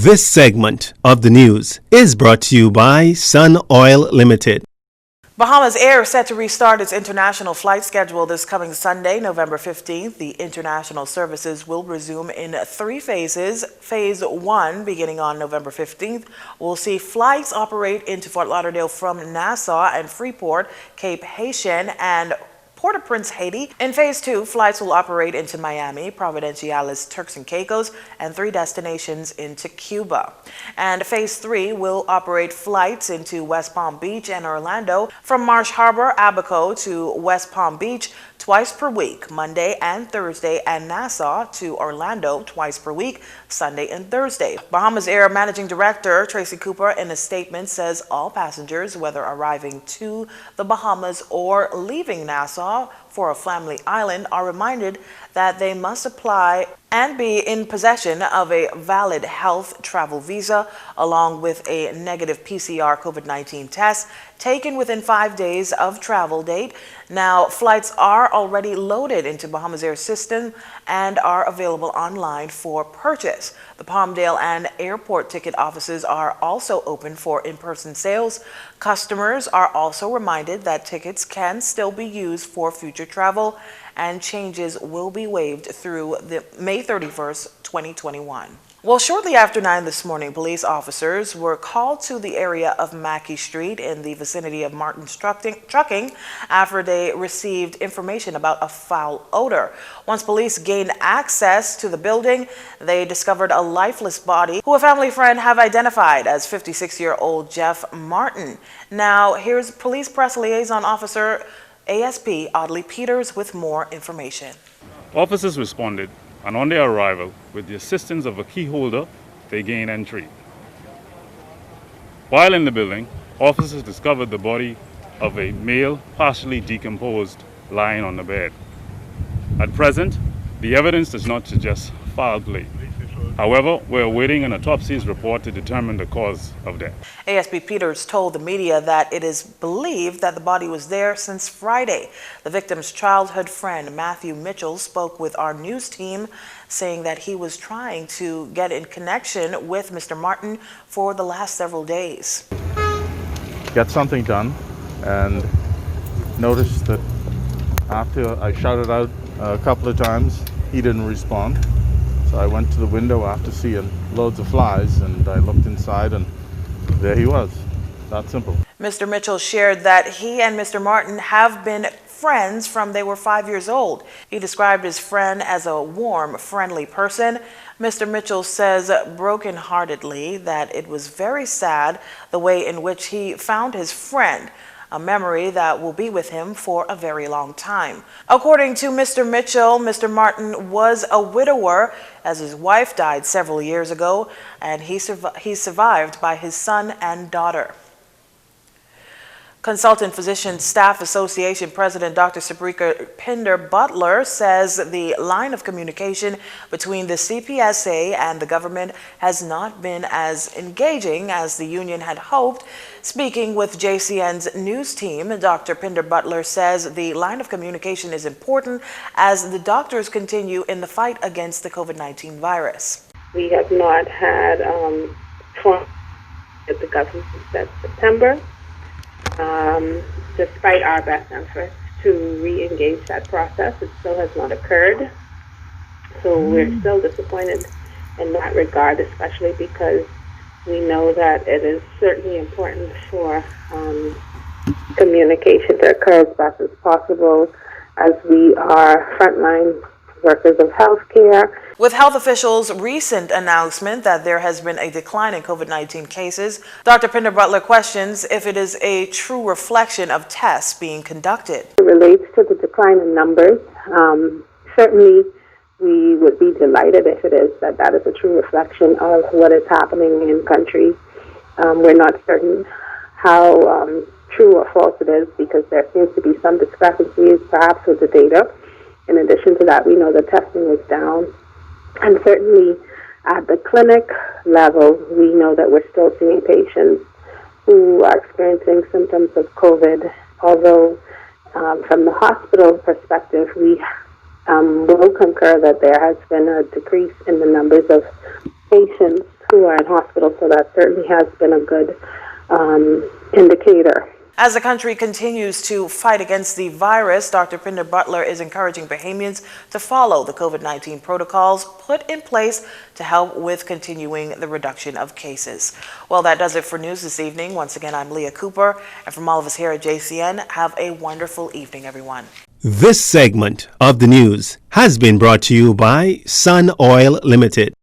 This segment of the news is brought to you by Sun Oil Limited. Bahamas Air is set to restart its international flight schedule this coming Sunday, November 15th. The international services will resume in 3 phases. Phase 1, beginning on November 15th, will see flights operate into Fort Lauderdale from Nassau and Freeport, Cape Haitian, and Port-au-Prince, Haiti. In Phase 2, flights will operate into Miami, Providenciales, Turks and Caicos, and 3 destinations into Cuba. And Phase 3 will operate flights into West Palm Beach and Orlando from Marsh Harbor, Abaco to West Palm Beach twice per week, Monday and Thursday, and Nassau to Orlando twice per week, Sunday and Thursday. Bahamas Air Managing Director Tracy Cooper, in a statement, says all passengers, whether arriving to the Bahamas or leaving Nassau for a family island, are reminded that they must apply and be in possession of a valid health travel visa, along with a negative PCR COVID-19 test taken within 5 days of travel date. Now, flights are already loaded into Bahamas Air system and are available online for purchase. The Palmdale and airport ticket offices are also open for in-person sales. Customers are also reminded that tickets can still be used for future travel, and changes will be waived through May 31st, 2021. Well, shortly after 9 this morning, police officers were called to the area of Mackey Street in the vicinity of Martin's Trucking after they received information about a foul odor. Once police gained access to the building, they discovered a lifeless body who a family friend have identified as 56-year-old Jeff Martin. Now, here's Police Press Liaison Officer ASP Audley Peters with more information. Officers responded, and on their arrival, with the assistance of a key holder, they gained entry. While in the building, officers discovered the body of a male, partially decomposed, lying on the bed. At present, the evidence does not suggest foul play. However, we're awaiting an autopsy's report to determine the cause of death. ASP Peters told the media that it is believed that the body was there since Friday. The victim's childhood friend, Matthew Mitchell, spoke with our news team, saying that he was trying to get in connection with Mr. Martin for the last several days. Get something done, and noticed that after I shouted out a couple of times, he didn't respond. So I went to the window after seeing loads of flies, and I looked inside, and there he was. That simple. Mr. Mitchell shared that he and Mr. Martin have been friends from they were 5 years old. He described his friend as a warm, friendly person. Mr. Mitchell says brokenheartedly that it was very sad the way in which he found his friend, a memory that will be with him for a very long time. According to Mr. Mitchell, Mr. Martin was a widower as his wife died several years ago, and he's survived by his son and daughter. Consultant Physician Staff Association President Dr. Sabrika Pinder-Butler says the line of communication between the CPSA and the government has not been as engaging as the union had hoped. Speaking with JCN's news team, Dr. Pinder-Butler says the line of communication is important as the doctors continue in the fight against the COVID-19 virus. We have not had talk with the government since September. Despite our best efforts to re-engage that process, it still has not occurred. So we're still disappointed in that regard, especially because we know that it is certainly important for communication to occur as fast as possible, as we are frontline workers of healthcare. With health officials' recent announcement that there has been a decline in COVID-19 cases, Dr. Pinder-Butler questions if it is a true reflection of tests being conducted. It relates to the decline in numbers. Certainly, we would be delighted if it is that is a true reflection of what is happening in country. We're not certain how true or false it is, because there seems to be some discrepancies perhaps with the data. In addition to that, we know the testing is down. And certainly at the clinic level, we know that we're still seeing patients who are experiencing symptoms of COVID, although from the hospital perspective, we will concur that there has been a decrease in the numbers of patients who are in hospital, so that certainly has been a good indicator. As the country continues to fight against the virus, Dr. Pinder Butler is encouraging Bahamians to follow the COVID-19 protocols put in place to help with continuing the reduction of cases. Well, that does it for news this evening. Once again, I'm Leah Cooper, and from all of us here at JCN, have a wonderful evening, everyone. This segment of the news has been brought to you by Sun Oil Limited.